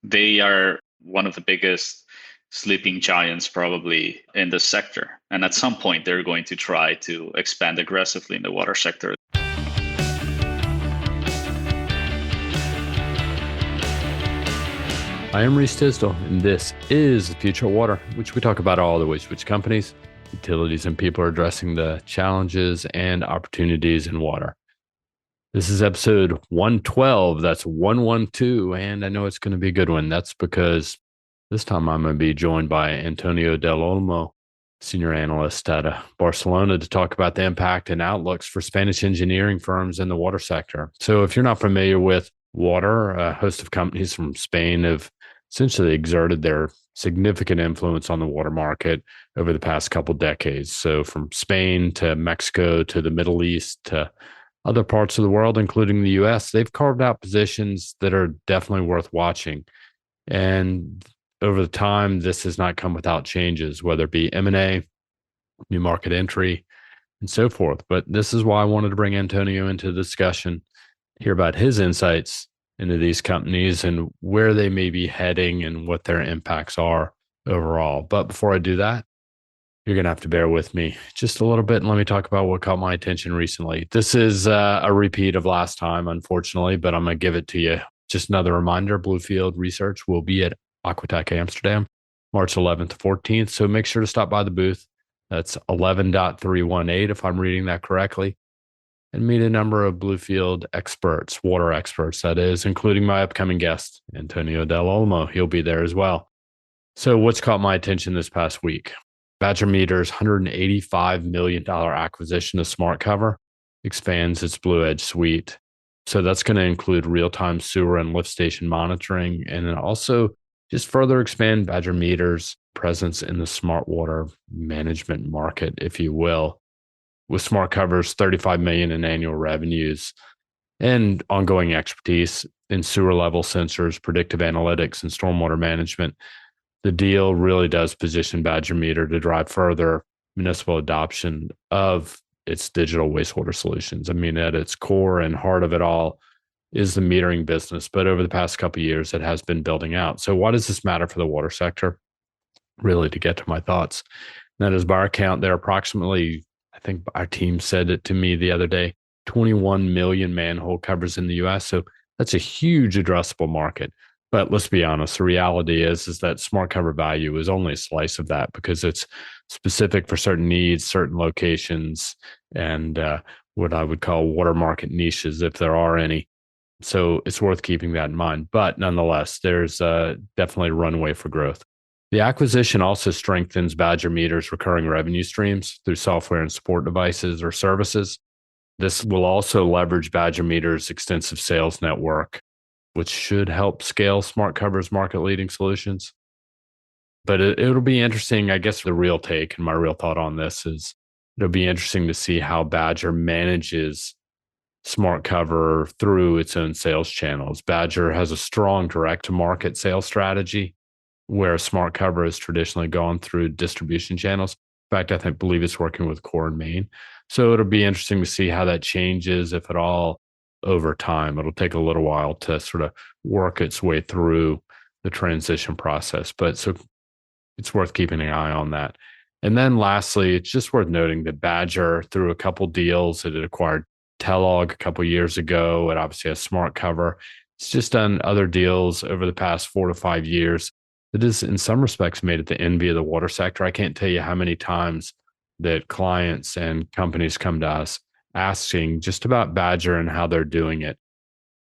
They are one of the biggest sleeping giants probably in the sector. And at some point, they're going to try to expand aggressively in the water sector. I am Reese Tisdall, and this is The Future of Water, which we talk about all the ways which companies, utilities, and people are addressing the challenges and opportunities in water. This is episode 112. That's 112, and I know it's going to be a good one. That's because this time I'm going to be joined by Antonio Del Olmo, senior analyst at Barcelona, to talk about the impact and outlooks for Spanish engineering firms in the water sector. So if you're not familiar with water, a host of companies from Spain have essentially exerted their significant influence on the water market over the past couple decades. So from Spain to Mexico to the Middle East to other parts of the world, including the US, they've carved out positions that are definitely worth watching. And over the time, this has not come without changes, whether it be M&A, new market entry, and so forth. But this is why I wanted to bring Antonio into the discussion, hear about his insights into these companies and where they may be heading and what their impacts are overall. But before I do that, you're going to have to bear with me just a little bit and let me talk about what caught my attention recently. This is a repeat of last time, unfortunately, but I'm going to give it to you. Just another reminder, Bluefield Research will be at Aquatech Amsterdam, March 11th to 14th. So make sure to stop by the booth. That's 11.318 if I'm reading that correctly. And meet a number of Bluefield experts, water experts, that is, including my upcoming guest, Antonio Del Olmo. He'll be there as well. So what's caught my attention this past week? Badger Meter's $185 million acquisition of SmartCover expands its Blue Edge suite. So that's going to include real-time sewer and lift station monitoring, and then also just further expand Badger Meter's presence in the smart water management market, if you will. With SmartCover's $35 million in annual revenues and ongoing expertise in sewer level sensors, predictive analytics, and stormwater management, the deal really does position Badger Meter to drive further municipal adoption of its digital wastewater solutions. I mean, at its core and heart of it all is the metering business, but over the past couple of years, it has been building out. So why does this matter for the water sector? Really, to get to my thoughts. That is, by our count, there are approximately, I think our team said it to me the other day, 21 million manhole covers in the US. So that's a huge addressable market. But let's be honest, the reality is that smart cover value is only a slice of that because it's specific for certain needs, certain locations, and what I would call water market niches, if there are any. So it's worth keeping that in mind. But nonetheless, there's definitely runway for growth. The acquisition also strengthens Badger Meter's recurring revenue streams through software and support devices or services. This will also leverage Badger Meter's extensive sales network, which should help scale SmartCover's market-leading solutions. But it'll be interesting. I guess the real take and my real thought on this is it'll be interesting to see how Badger manages SmartCover through its own sales channels. Badger has a strong direct-to-market sales strategy, where SmartCover has traditionally gone through distribution channels. In fact, believe it's working with Core and Main. So it'll be interesting to see how that changes, if at all, over time. It'll take a little while to sort of work its way through the transition process, but so it's worth keeping an eye on that. And then lastly, it's just worth noting that Badger, through a couple deals, it had acquired Telog a couple years ago. It obviously has SmartCover. It's just done other deals over the past 4 to 5 years. It is, in some respects, made it the envy of the water sector. I can't tell you how many times that clients and companies come to us asking just about Badger and how they're doing it,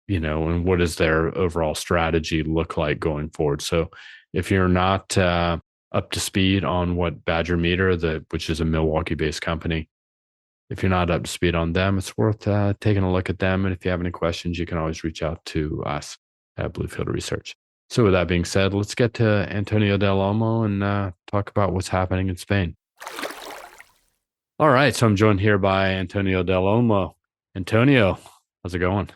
and what does their overall strategy look like going forward. So if you're not up to speed on what Badger Meter, which is a Milwaukee-based company, if you're not up to speed on them, it's worth taking a look at them. And if you have any questions, you can always reach out to us at Bluefield Research. So with that being said, let's get to Antonio Del Olmo and talk about what's happening in Spain. All right, so I'm joined here by Antonio Del Olmo. Antonio, how's it going?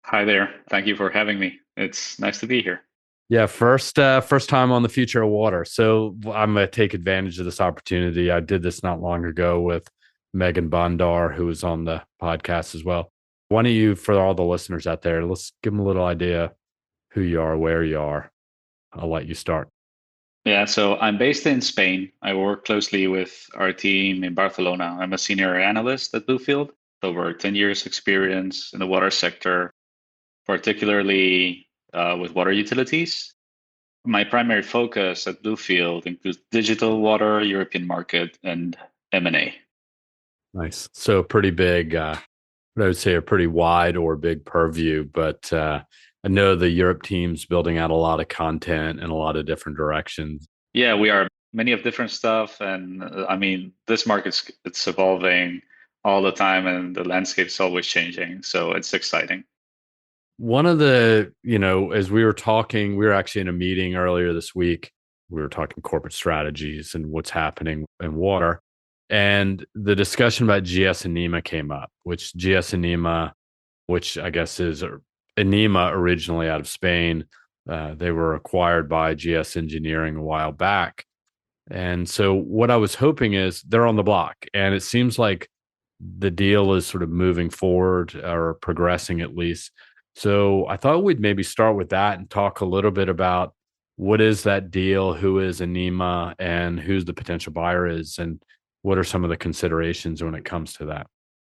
Hi there. Thank you for having me. It's nice to be here. Yeah, first time on The Future of Water. So I'm going to take advantage of this opportunity. I did this not long ago with Megan Bondar, who was on the podcast as well. Why don't you, for all the listeners out there, let's give them a little idea who you are, where you are, I'll let you start. Yeah, so I'm based in Spain. I work closely with our team in Barcelona. I'm a senior analyst at Bluefield, over 10 years experience in the water sector, particularly with water utilities. My primary focus at Bluefield includes digital water, European market, and M&A. Nice. So pretty big, I would say a pretty wide or big purview, but I know the Europe team's building out a lot of content in a lot of different directions. Yeah, we are many of different stuff, and I mean, this market's it's evolving all the time, and the landscape's always changing. So it's exciting. One of the, as we were talking, we were actually in a meeting earlier this week. We were talking corporate strategies and what's happening in water. And the discussion about GS Inima came up, which GS Inima, which I guess is Inima originally out of Spain. They were acquired by GS Engineering a while back. And so what I was hoping is they're on the block. And it seems like the deal is sort of moving forward or progressing at least. So I thought we'd maybe start with that and talk a little bit about what is that deal, who is Anima, and who's the potential buyer is, and what are some of the considerations when it comes to that.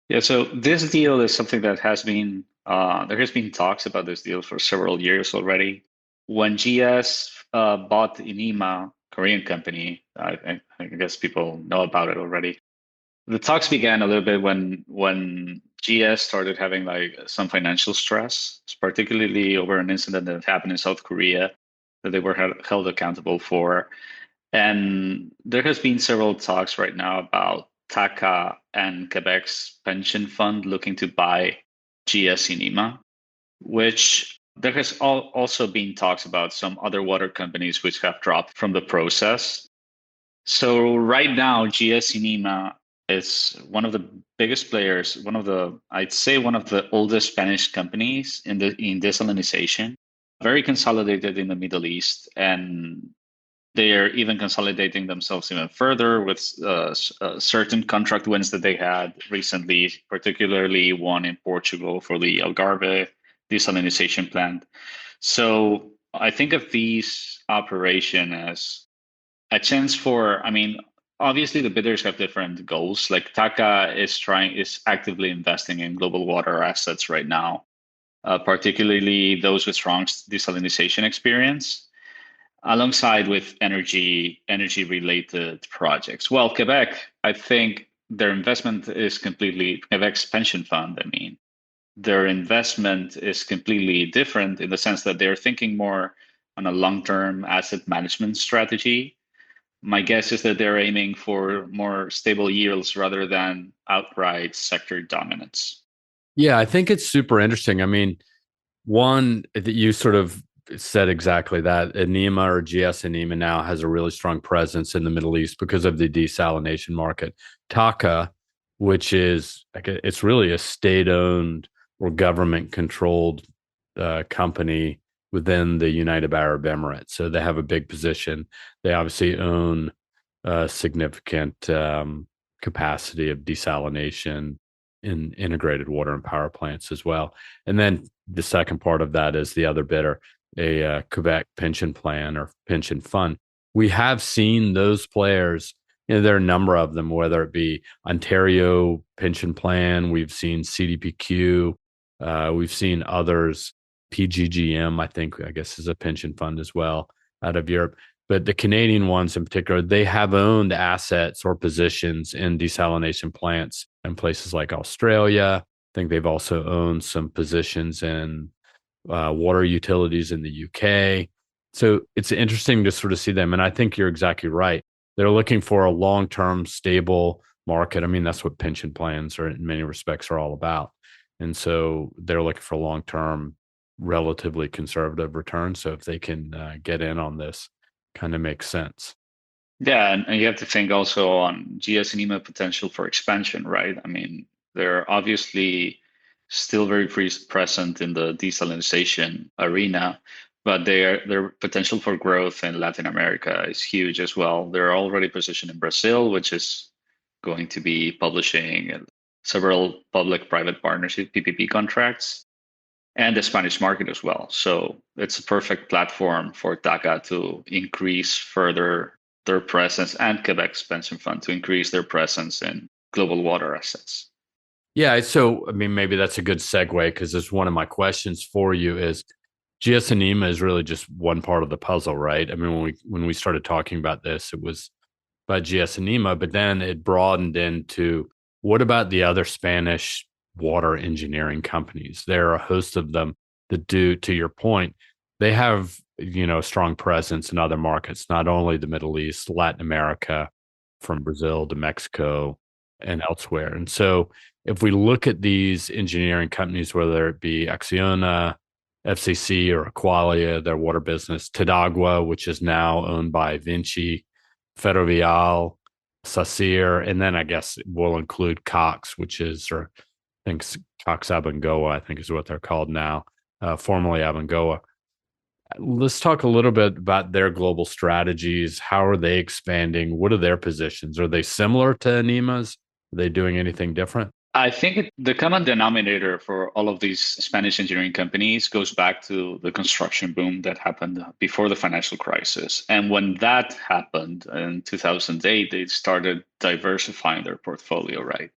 Yeah, so this deal is something that has been there has been talks about this deal for several years already. When GS bought Inima, Korean company, I guess people know about it already. The talks began a little bit when GS started having like some financial stress, particularly over an incident that happened in South Korea that they were held accountable for. And there has been several talks right now about TACA and Quebec's pension fund looking to buy GS Inima, which there has also been talks about some other water companies which have dropped from the process. So right now, GS Inima is one of the biggest players, I'd say one of the oldest Spanish companies in desalination, very consolidated in the Middle East, and they are even consolidating themselves even further with certain contract wins that they had recently, particularly one in Portugal for the Algarve desalination plant. So I think of these operation as a chance for, I mean, obviously the bidders have different goals. Like Taka is actively investing in global water assets right now, particularly those with strong desalination experience alongside with energy related projects. Well, Quebec, I think their investment is completely Quebec's pension fund. I mean, their investment is completely different in the sense that they're thinking more on a long-term asset management strategy. My guess is that they're aiming for more stable yields rather than outright sector dominance. Yeah, I think it's super interesting. I mean, one that you sort of said exactly that. Enema or GS Enema now has a really strong presence in the Middle East because of the desalination market. Taka, which is like it's really a state-owned or government-controlled company within the United Arab Emirates. So they have a big position. They obviously own a significant capacity of desalination in integrated water and power plants as well. And then the second part of that is the other bidder, a Quebec pension plan or pension fund. We have seen those players. There are a number of them, whether it be Ontario Pension Plan, we've seen CDPQ, we've seen others. PGGM, I guess, is a pension fund as well out of Europe. But the Canadian ones in particular, they have owned assets or positions in desalination plants in places like Australia. I think they've also owned some positions in water utilities in the UK. So it's interesting to sort of see them. And I think you're exactly right. They're looking for a long term, stable market. I mean, that's what pension plans are in many respects are all about. And so they're looking for long term, relatively conservative returns. So if they can get in on this, kind of makes sense. Yeah, and you have to think also on GS Inima potential for expansion, right? I mean, they're obviously still very present in the desalination arena, but their potential for growth in Latin America is huge as well. They're already positioned in Brazil, which is going to be publishing several public-private partnership PPP contracts. and the Spanish market as well. So it's a perfect platform for TACA to increase further their presence, and Quebec's pension fund to increase their presence in global water assets. Yeah, so I mean, maybe that's a good segue because it's one of my questions for you is GS Inima is really just one part of the puzzle, right? I mean, when we started talking about this, it was about GS Inima, but then it broadened into what about the other Spanish water engineering companies? There are a host of them that do, to your point, they have, a strong presence in other markets, not only the Middle East, Latin America, from Brazil to Mexico and elsewhere. And so if we look at these engineering companies, whether it be Acciona, FCC, or Aqualia, their water business, Tedagua, which is now owned by Vinci, Ferrovial, Sacir, and then I guess we'll include Cox, which is, or I think Cox Abengoa, I think is what they're called now, formerly Abengoa. Let's talk a little bit about their global strategies. How are they expanding? What are their positions? Are they similar to Anima's? Are they doing anything different? I think the common denominator for all of these Spanish engineering companies goes back to the construction boom that happened before the financial crisis. And when that happened in 2008, they started diversifying their portfolio, right?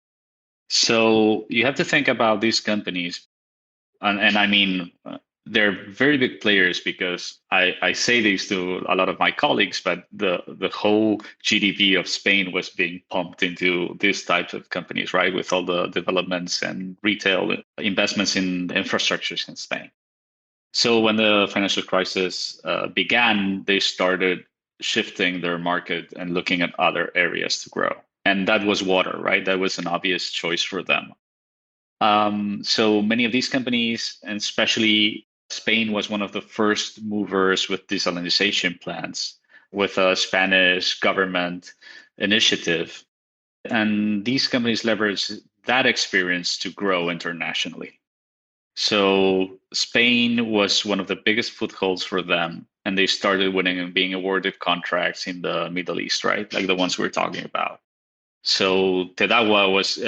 So you have to think about these companies, and I mean, they're very big players because I say this to a lot of my colleagues, but the whole GDP of Spain was being pumped into these types of companies, right? With all the developments and retail investments in infrastructures in Spain. So when the financial crisis began, they started shifting their market and looking at other areas to grow. And that was water, right? That was an obvious choice for them. So many of these companies, and especially Spain, was one of the first movers with desalination plants with a Spanish government initiative. And these companies leveraged that experience to grow internationally. So Spain was one of the biggest footholds for them. And they started winning and being awarded contracts in the Middle East, right? Like the ones we're talking about. So Tedagua was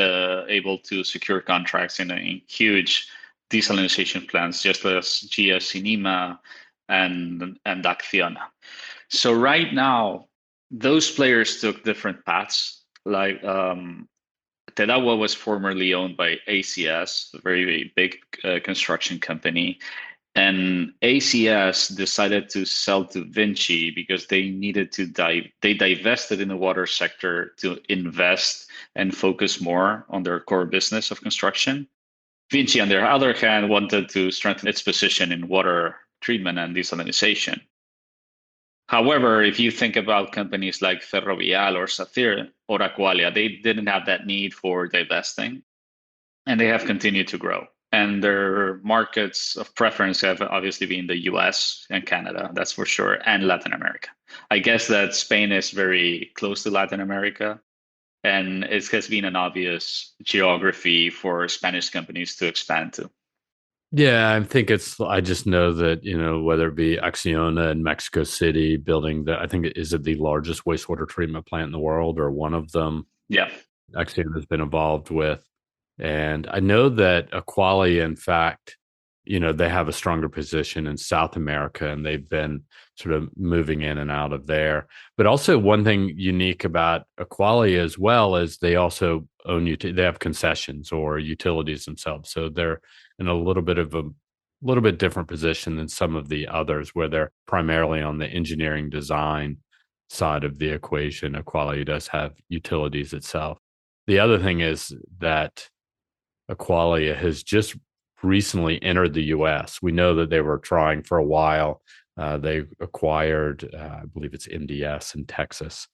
able to secure contracts in huge desalination plants, just as GS Inima and Acciona. So right now, those players took different paths. Like Tedagua was formerly owned by ACS, a very big construction company, and ACS decided to sell to Vinci because they needed to they divested in the water sector to invest and focus more on their core business of construction. Vinci, on the other hand, wanted to strengthen its position in water treatment and desalination. However, if you think about companies like Ferrovial or Sathir or Aqualia, they didn't have that need for divesting, and they have continued to grow. And their markets of preference have obviously been the US and Canada, that's for sure, and Latin America. I guess that Spain is very close to Latin America, and it has been an obvious geography for Spanish companies to expand to. Yeah, I think I just know that, whether it be Acciona in Mexico City building I think is it the largest wastewater treatment plant in the world or one of them Yeah. Acciona has been involved with. And I know that Aqualia, in fact, they have a stronger position in South America and they've been sort of moving in and out of there. But also, one thing unique about Aqualia as well is they also they have concessions or utilities themselves. So they're in a little bit different position than some of the others where they're primarily on the engineering design side of the equation. Aqualia does have utilities itself. The other thing is that Aqualia has just recently entered the US. We know that they were trying for a while. They acquired, I believe it's MDS in Texas,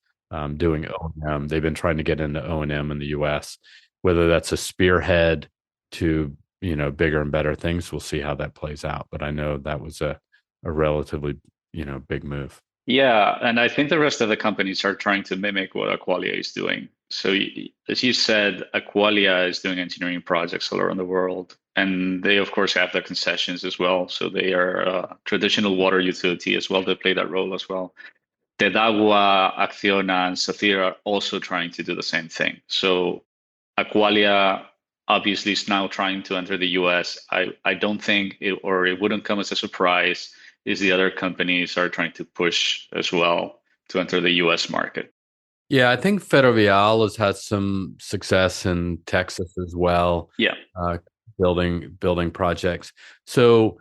doing O&M. They've been trying to get into O&M in the US. Whether that's a spearhead to bigger and better things, we'll see how that plays out. But I know that was a relatively big move. Yeah, and I think the rest of the companies are trying to mimic what Aqualia is doing. So, as you said, Aqualia is doing engineering projects all around the world, and they, of course, have the concessions as well. So they are a traditional water utility as well. They play that role as well. Tedagua, Acciona, and Sathir are also trying to do the same thing. So Aqualia obviously is now trying to enter the US. I don't think it wouldn't come as a surprise if the other companies are trying to push as well to enter the US market. Yeah, I think Ferrovial has had some success in Texas as well, Yeah. uh, building projects. So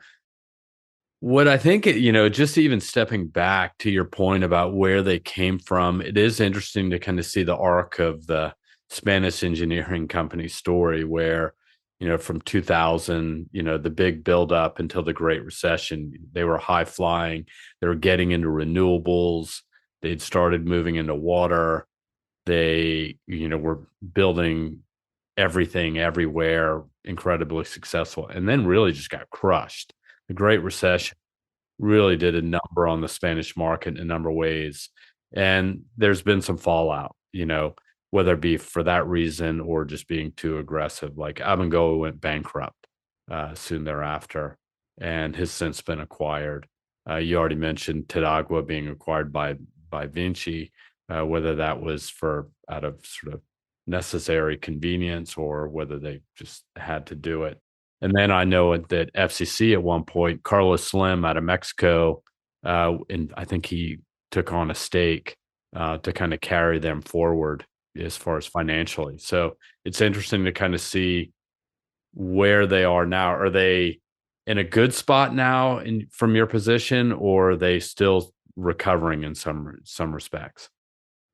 what I think, just even stepping back to your point about where they came from, it is interesting to kind of see the arc of the Spanish engineering company story where, from 2000, the big buildup until the Great Recession, they were high flying, they were getting into renewables, they'd started moving into water, they, were building everything everywhere, incredibly successful, and then really just got crushed. The Great Recession really did a number on the Spanish market in a number of ways. And there's been some fallout, whether it be for that reason or just being too aggressive. Like Abengoa went bankrupt soon thereafter and has since been acquired. You already mentioned Tedagua being acquired by Vinci, whether that was for out of sort of necessary convenience or whether they just had to do it. And then I know that FCC at one point, Carlos Slim out of Mexico, and I think he took on a stake to kind of carry them forward as far as financially. So it's interesting to kind of see where they are now. Are they in a good spot now from your position, or are they still recovering in some respects?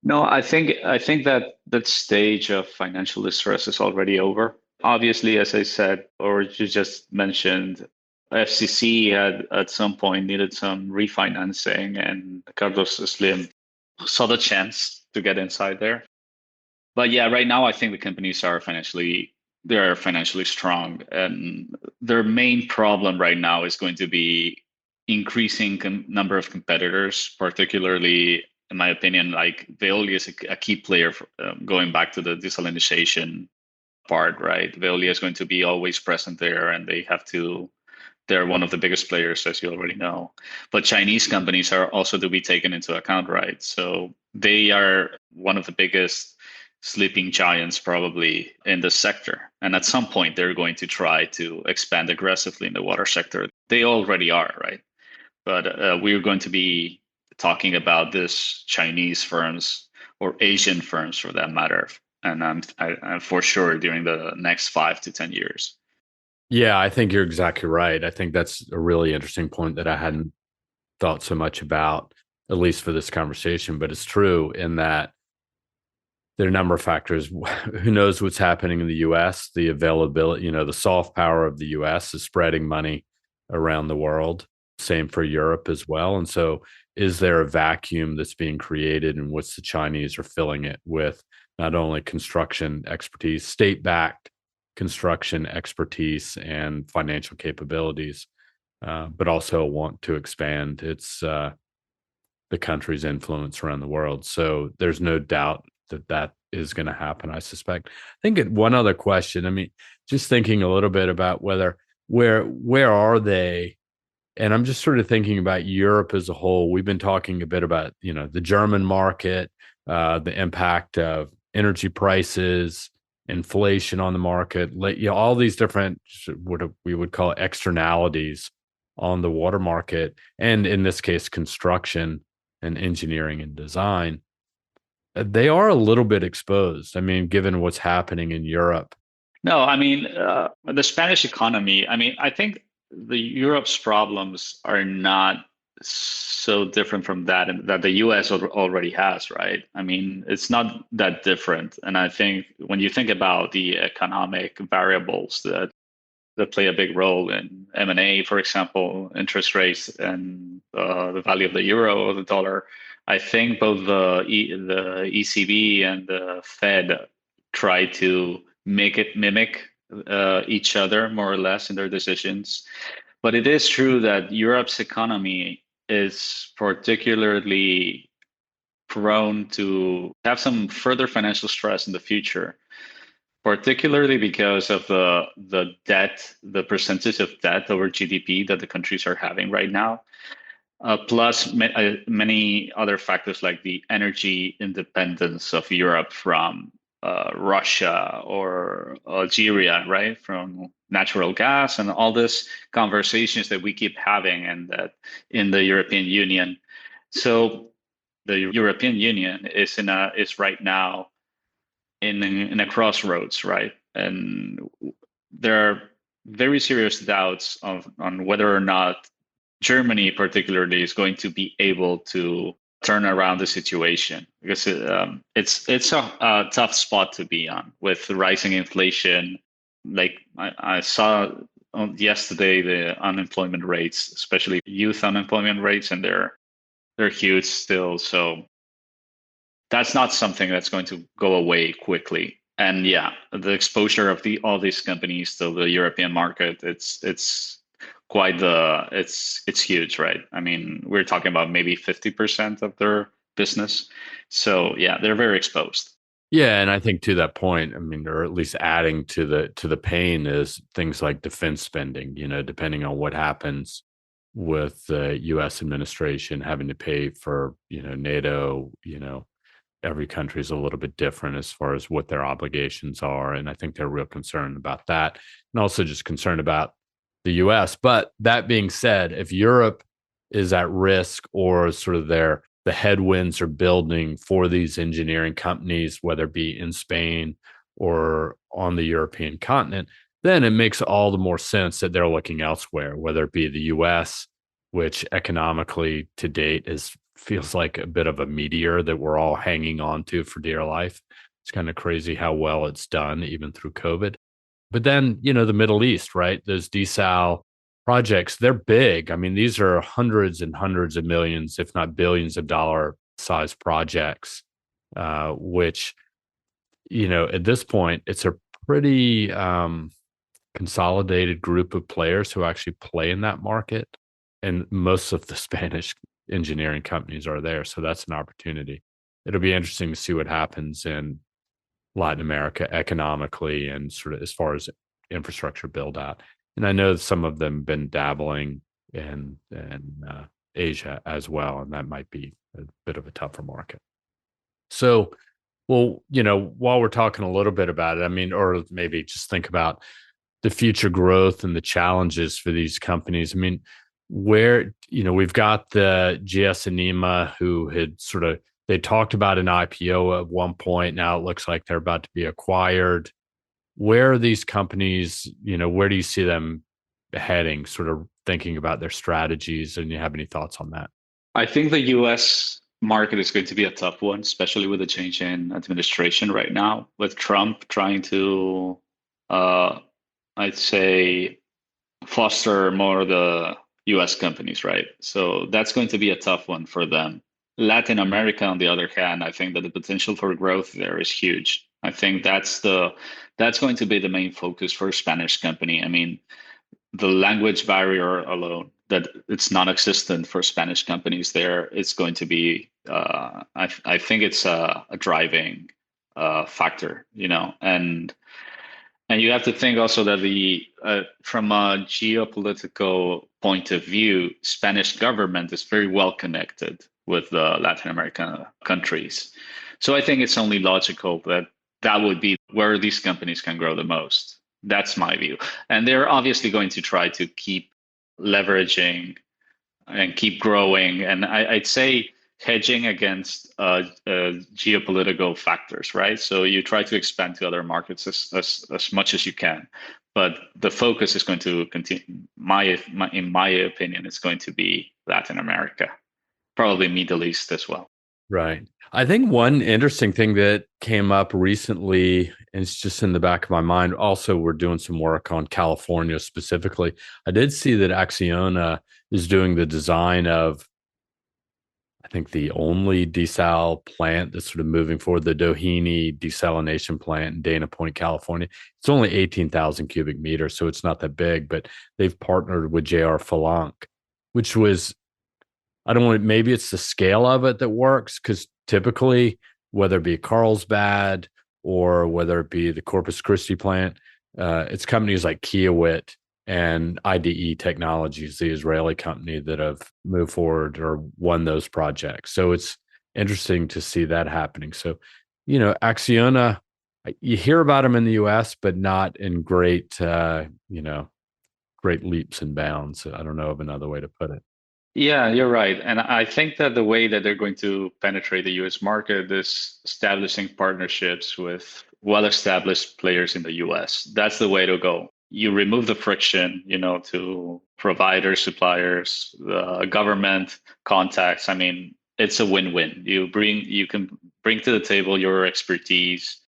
No, I think that that stage of financial distress is already over. Obviously, as I said, or you just mentioned, FCC had at some point needed some refinancing, and Carlos Slim saw the chance to get inside there. But yeah, right now I think the companies are financially strong, and their main problem right now is going to be increasing number of competitors, particularly in my opinion, like Veolia is a key player for, going back to the desalination part, right? Veolia is going to be always present there, and they're one of the biggest players, as you already know. But Chinese companies are also to be taken into account, right? So they are one of the biggest sleeping giants probably in the sector. And at some point, they're going to try to expand aggressively in the water sector. They already are, right? But we're going to be talking about this Chinese firms or Asian firms for that matter. And I'm for sure during the next 5 to 10 years. Yeah, I think you're exactly right. I think that's a really interesting point that I hadn't thought so much about, at least for this conversation. But it's true in that there are a number of factors. Who knows what's happening in the US? The availability, the soft power of the US is spreading money around the world. Same for Europe as well. And so, is there a vacuum that's being created, and what's the Chinese are filling it with? Not only construction expertise, state backed construction expertise and financial capabilities, but also want to expand the country's influence around the world. So there's no doubt that that is going to happen, I suspect. I think one other question, I mean, just thinking a little bit about where are they? And I'm just sort of thinking about Europe as a whole. We've been talking a bit about, the German market, the impact of energy prices, inflation on the market, all these different, what we would call externalities on the water market, and in this case, construction and engineering and design. They are a little bit exposed. I mean, given what's happening in Europe. No, I mean, the Spanish economy, I mean, I think the Europe's problems are not so different from that and that the US already has, right? I mean, it's not that different. And I think when you think about the economic variables that play a big role in M&A, for example, interest rates and the value of the euro or the dollar, I think both the ECB and the Fed try to make it mimic each other more or less in their decisions. But it is true that Europe's economy is particularly prone to have some further financial stress in the future, particularly because of the debt, the percentage of debt over GDP that the countries are having right now, plus many other factors like the energy independence of Europe from Russia or Algeria, right? From natural gas and all this conversations that we keep having and that in the European Union. So the European Union is right now in a crossroads, right? And there are very serious doubts on whether or not Germany, particularly, is going to be able to turn around the situation because it's a tough spot to be on with rising inflation. Like I saw yesterday the unemployment rates, especially youth unemployment rates, and they're huge still. So that's not something that's going to go away quickly. And yeah, the exposure of all these companies to the European market, it's quite it's huge, right? I mean, we're talking about maybe 50% of their business. So yeah, they're very exposed. Yeah, and I think to that point, I mean, or at least adding to the pain is things like defense spending. Depending on what happens with the U.S. administration having to pay for NATO. Every country is a little bit different as far as what their obligations are, and I think they're real concerned about that, and also just concerned about the U.S. But that being said, if Europe is at risk or sort of the headwinds are building for these engineering companies, whether it be in Spain or on the European continent, then it makes all the more sense that they're looking elsewhere, whether it be the US, which economically to date feels like a bit of a meteor that we're all hanging on to for dear life. It's kind of crazy how well it's done, even through COVID. But then, the Middle East, right? Those desal projects, they're big. I mean, these are hundreds and hundreds of millions, if not billions of dollar size projects, which, at this point, it's a pretty consolidated group of players who actually play in that market. And most of the Spanish engineering companies are there. So that's an opportunity. It'll be interesting to see what happens in Latin America economically and sort of as far as infrastructure build out. And I know some of them been dabbling in Asia as well, and that might be a bit of a tougher market. So, well, while we're talking a little bit about it, I mean, or maybe just think about the future growth and the challenges for these companies. I mean, where we've got the GS Inima who had sort of they talked about an IPO at one point. Now it looks like they're about to be acquired. Where are these companies? Where do you see them heading? Sort of thinking about their strategies, and you have any thoughts on that? I think the US market is going to be a tough one, especially with the change in administration right now, with Trump trying to, I'd say, foster more the US companies, right? So that's going to be a tough one for them. Latin America, on the other hand, I think that the potential for growth there is huge. I think that's going to be the main focus for a Spanish company. I mean, the language barrier alone, that it's non-existent for Spanish companies there, it's going to be I think it's a driving factor, and you have to think also that the from a geopolitical point of view, Spanish government is very well connected with the Latin American countries. So I think it's only logical that that would be where these companies can grow the most. That's my view. And they're obviously going to try to keep leveraging and keep growing. And I'd say hedging against geopolitical factors, right? So you try to expand to other markets as much as you can. But the focus is going to continue, in my opinion, it's going to be Latin America, probably Middle East as well. Right. I think one interesting thing that came up recently, and it's just in the back of my mind. Also, we're doing some work on California specifically. I did see that Acciona is doing the design of, I think, the only desal plant that's sort of moving forward, the Doheny desalination plant in Dana Point, California. It's only 18,000 cubic meters, so it's not that big, but they've partnered with JR Falanc, which was, I don't want to, maybe it's the scale of it that works, because typically, whether it be Carlsbad or whether it be the Corpus Christi plant, it's companies like Kiewit and IDE Technologies, the Israeli company, that have moved forward or won those projects. So it's interesting to see that happening. So, Acciona, You hear about them in the US, but not in great, great leaps and bounds. I don't know of another way to put it. Yeah, you're right. And I think that the way that they're going to penetrate the US market is establishing partnerships with well-established players in the US. That's the way to go. You remove the friction, to providers, suppliers, government contacts. I mean, it's a win-win. You can bring to the table your expertise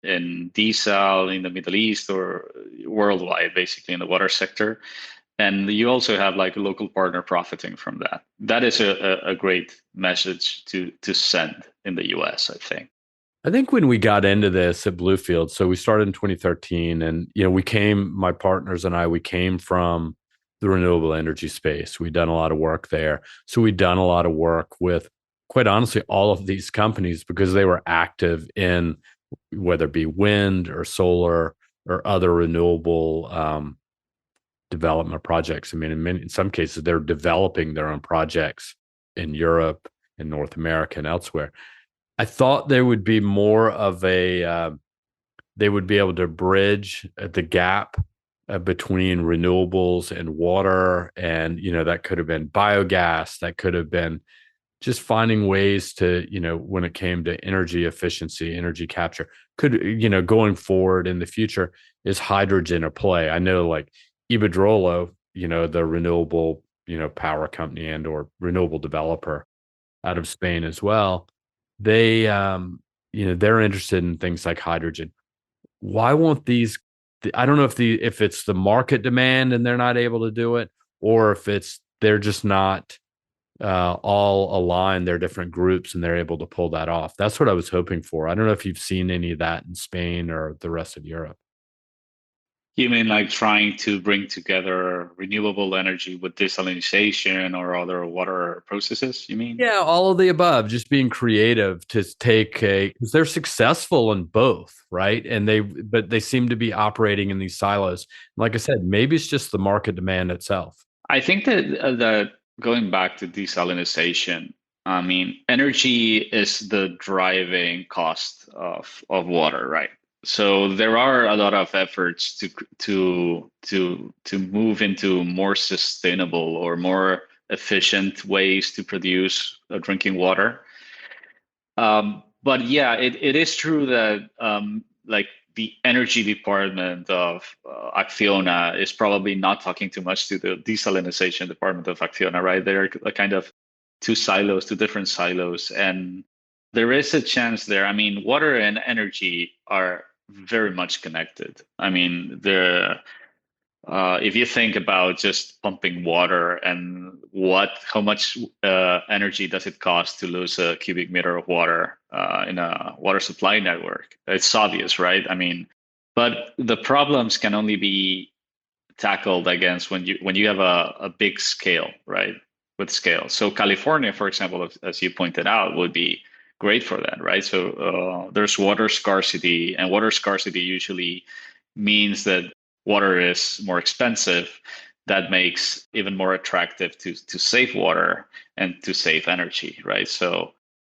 in desal in the Middle East or worldwide, basically in the water sector, and you also have like a local partner profiting from that. That is a great message to send in the US, I think. I think when we got into this at Bluefield, so we started in 2013, and my partners and we came from the renewable energy space. We'd done a lot of work there. So we'd done a lot of work with, quite honestly, all of these companies because they were active in whether it be wind or solar or other renewable development projects. I mean, in some cases, they're developing their own projects in Europe, in North America, and elsewhere. I thought there would be more of they would be able to bridge the gap between renewables and water. And, that could have been biogas, that could have been just finding ways to, when it came to energy efficiency, energy capture, going forward in the future, is hydrogen a play? I know like Iberdrola, the renewable, power company and or renewable developer out of Spain as well, they they're interested in things like hydrogen. Why won't these, I don't know if it's the market demand and they're not able to do it, or if it's they're just not all aligned, they're different groups and they're able to pull that off. That's what I was hoping for. I don't know if you've seen any of that in Spain or the rest of Europe. You mean like trying to bring together renewable energy with desalination or other water processes, you mean? Yeah, all of the above, just being creative to take because they're successful in both, right? But they seem to be operating in these silos. Like I said, maybe it's just the market demand itself. I think that going back to desalination, I mean, energy is the driving cost of water, right? So there are a lot of efforts to move into more sustainable or more efficient ways to produce drinking water. But yeah, it is true that like the energy department of Acciona is probably not talking too much to the desalination department of Acciona, right? They're kind of two different silos, and there is a chance there. I mean, water and energy are very much connected. I mean, if you think about just pumping water and how much energy does it cost to lose a cubic meter of water in a water supply network? It's obvious, right? I mean, but the problems can only be tackled against when you have a big scale, right? With scale. So California, for example, as you pointed out, would be great for that, right? So there's water scarcity, and water scarcity usually means that water is more expensive. That makes even more attractive to save water and to save energy, right? So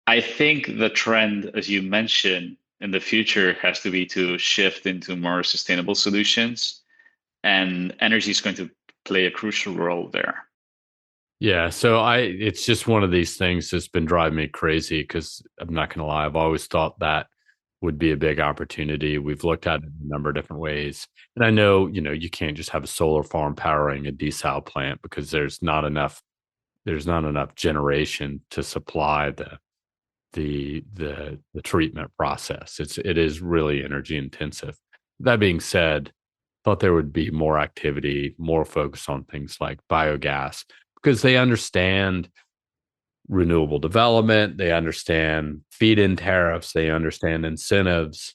I think the trend, as you mentioned, in the future has to be to shift into more sustainable solutions, and energy is going to play a crucial role there. Yeah, so it's just one of these things that's been driving me crazy because I'm not going to lie, I've always thought that would be a big opportunity. We've looked at it in a number of different ways. And I know, you can't just have a solar farm powering a desal plant because there's not enough generation to supply the treatment process. It is really energy intensive. That being said, thought there would be more activity, more focus on things like biogas because they understand renewable development, they understand feed-in tariffs, they understand incentives.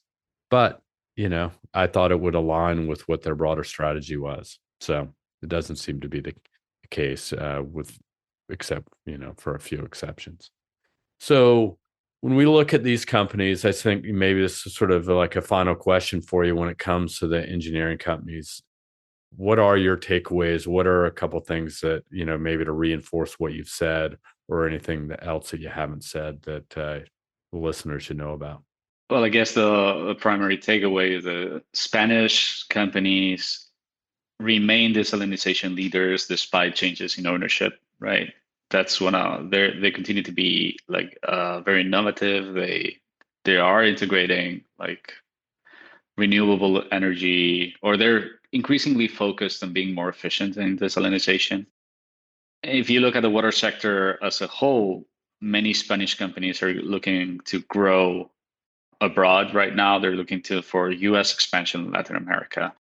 But, I thought it would align with what their broader strategy was. So it doesn't seem to be the case with except, for a few exceptions. So when we look at these companies, I think maybe this is sort of like a final question for you when it comes to the engineering companies. What are your takeaways? What are a couple things that, maybe to reinforce what you've said or anything else that you haven't said that the listeners should know about? Well, I guess the primary takeaway, the Spanish companies remain desalinization leaders despite changes in ownership, right? That's when they continue to be like very innovative. They are integrating like renewable energy, or they're increasingly focused on being more efficient in desalinization. If you look at the water sector as a whole, many Spanish companies are looking to grow abroad right now. They're looking to for US expansion in Latin America.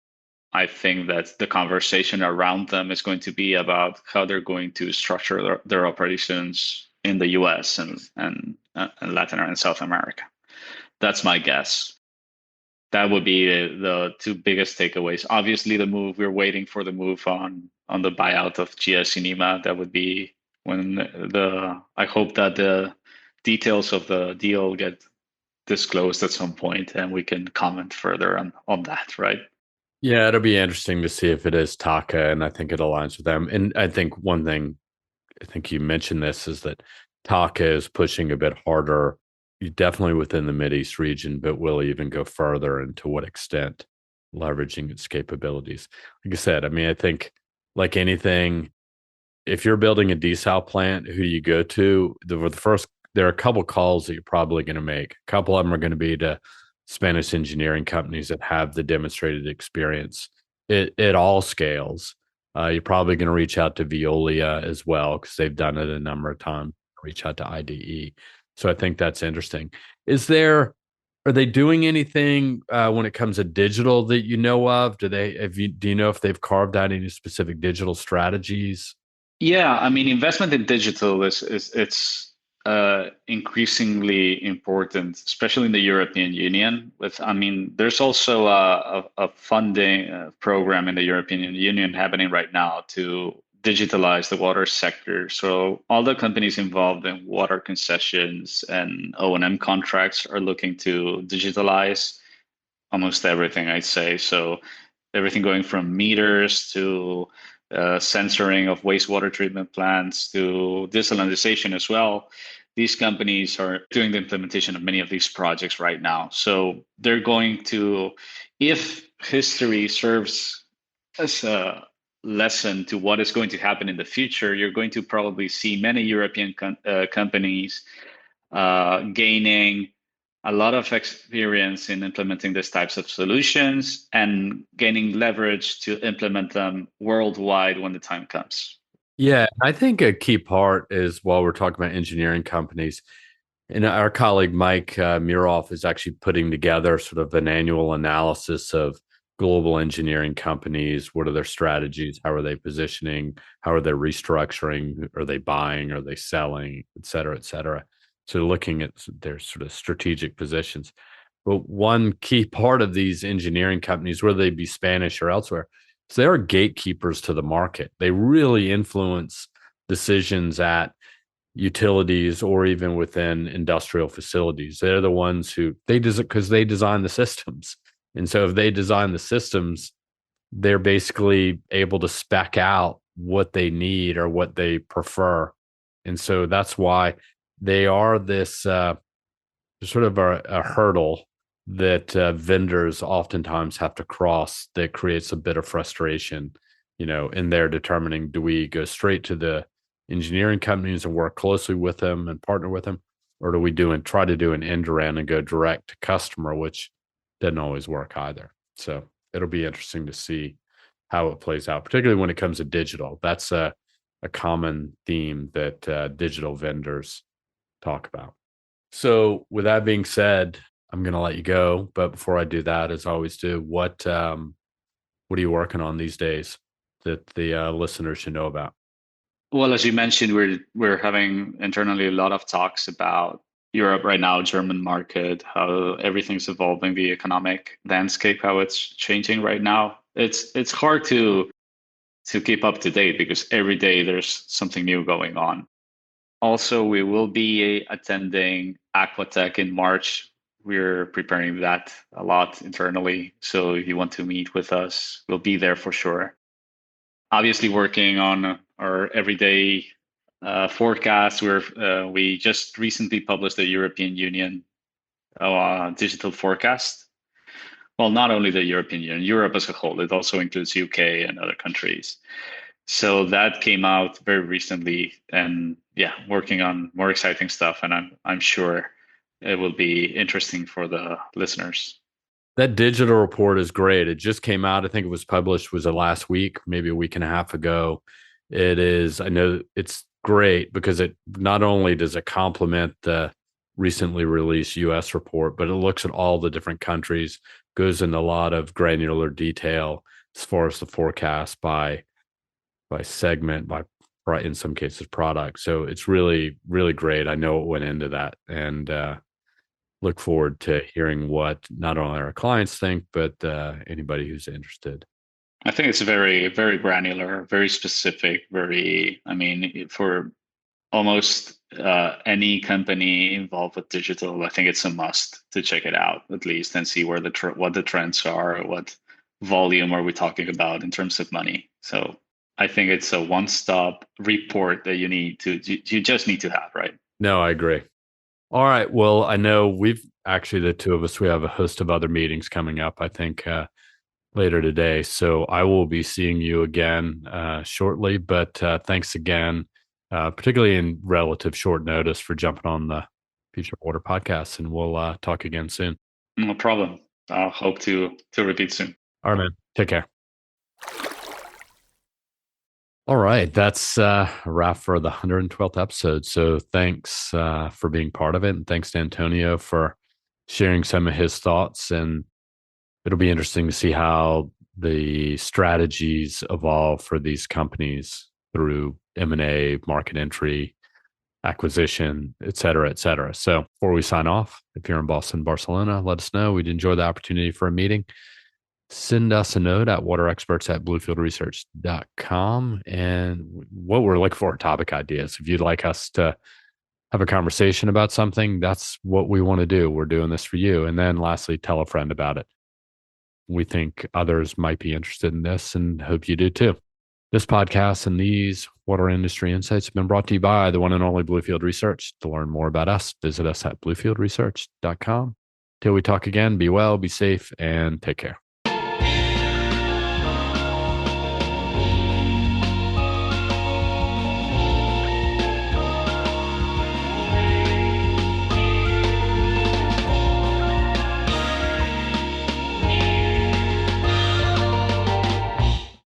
I think that the conversation around them is going to be about how they're going to structure their operations in the US and Latin and South America. That's my guess. That would be the two biggest takeaways. Obviously, the move we're waiting for the move on the buyout of GS Inima. That would be when the I hope that the details of the deal get disclosed at some point and we can comment further on that, right? Yeah, it'll be interesting to see if it is Taka, and I think it aligns with them. And I think one thing, I think you mentioned this, is that Taka is pushing a bit harder, definitely within the Mideast region, but will even go further, and to what extent, leveraging its capabilities. Like I said, I mean, I think like anything, if you're building a desal plant, who do you go to? The first, there are a couple calls that you're probably going to make. A couple of them are going to be to Spanish engineering companies that have the demonstrated experience. It all scales. You're probably going to reach out to Veolia as well because they've done it a number of times. Reach out to IDE. So I think that's interesting. Is there Are they doing anything when it comes to digital that you know of? Do you know if they've carved out any specific digital strategies? Yeah, I mean, investment in digital is it's increasingly important, especially in the European Union. I mean, there's also a funding program in the European Union happening right now to digitalize the water sector. So all the companies involved in water concessions and O&M contracts are looking to digitalize almost everything, I'd say. So everything going from meters to sensoring of wastewater treatment plants to desalinization as well. These companies are doing the implementation of many of these projects right now. So they're going to, if history serves as a lesson to what is going to happen in the future, you're going to probably see many European companies gaining a lot of experience in implementing these types of solutions and gaining leverage to implement them worldwide when the time comes. Yeah, I think a key part is while we're talking about engineering companies, and our colleague Mike Muroff is actually putting together sort of an annual analysis of global engineering companies. What are their strategies? How are they positioning? How are they restructuring? Are they buying? Are they selling? Et cetera, et cetera. So looking at their sort of strategic positions. But one key part of these engineering companies, whether they be Spanish or elsewhere, is they are gatekeepers to the market. They really influence decisions at utilities or even within industrial facilities. They're the ones who because they design the systems. And so if they design the systems, they're basically able to spec out what they need or what they prefer. And so that's why they are this sort of a hurdle that vendors oftentimes have to cross that creates a bit of frustration, in their determining, do we go straight to the engineering companies and work closely with them and partner with them, or do we try to do an end around and go direct to customer, which doesn't always work either. So it'll be interesting to see how it plays out, particularly when it comes to digital. That's a common theme that digital vendors talk about. So, with that being said, I'm going to let you go. But before I do that, as I always do, what are you working on these days that the listeners should know about? Well, as you mentioned, we're having internally a lot of talks about Europe right now, German market, how everything's evolving, the economic landscape, how it's changing right now. It's hard to keep up to date because every day there's something new going on. Also, we will be attending Aquatech in March. We're preparing that a lot internally. So if you want to meet with us, we'll be there for sure. Obviously, working on our everyday forecast. We just recently published the European Union digital forecast. Well, not only the European Union, Europe as a whole, it also includes UK and other countries. So that came out very recently, and yeah, working on more exciting stuff, and I'm sure it will be interesting for the listeners. That digital report is great. It just came out. I think it was published, was it last week, maybe a week and a half ago. It is, I know it's great because it not only does it complement the recently released US report, but it looks at all the different countries, goes into a lot of granular detail as far as the forecast by segment, by in some cases product. So it's really, really great. I know it went into that, and look forward to hearing what not only our clients think, but anybody who's interested. I think it's very, very granular, very specific, very, I mean, for almost any company involved with digital, I think it's a must to check it out at least and see where what the trends are, what volume are we talking about in terms of money. So I think it's a one-stop report that you just need to have, right? No, I agree. All right. Well, I know we've actually, the two of us, we have a host of other meetings coming up, I think, later today. So I will be seeing you again shortly. But thanks again, particularly in relative short notice, for jumping on the Future Water podcast. And we'll talk again soon. No problem. I'll hope to repeat soon. All right, man. Take care. All right, that's a wrap for the 112th episode. So thanks for being part of it. And thanks to Antonio for sharing some of his thoughts. And it'll be interesting to see how the strategies evolve for these companies through M&A, market entry, acquisition, et cetera, et cetera. So before we sign off, if you're in Boston, Barcelona, let us know. We'd enjoy the opportunity for a meeting. Send us a note at waterexperts@bluefieldresearch.com. And what we're looking for are topic ideas. If you'd like us to have a conversation about something, that's what we want to do. We're doing this for you. And then lastly, tell a friend about it. We think others might be interested in this and hope you do too. This podcast and these water industry insights have been brought to you by the one and only Bluefield Research. To learn more about us, visit us at bluefieldresearch.com. Till we talk again, be well, be safe, and take care.